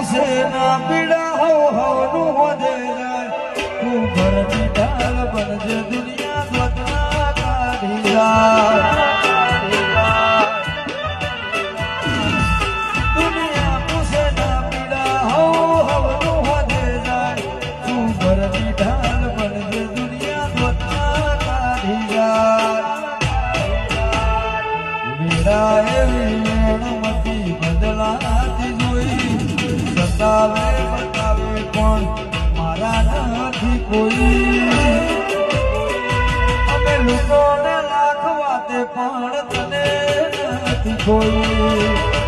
પૂછે ના પીડા હવનું વધે જાય તું ઘરની ઢાલ બનજે દુનિયા સ્વતના કાઢી જાય દુનિયા પૂછે ના પીડા હવનું વધે જાય તું ઘરની ઢાલ બનજે દુનિયા સ્વતના કાઢી જાય વેડા એવી વેણમતી બદલાતી જોઈ બતાવે પણ મારા નથી કોઈ અમે લોકોને લાખ વાતે પણ તને નથી કોઈ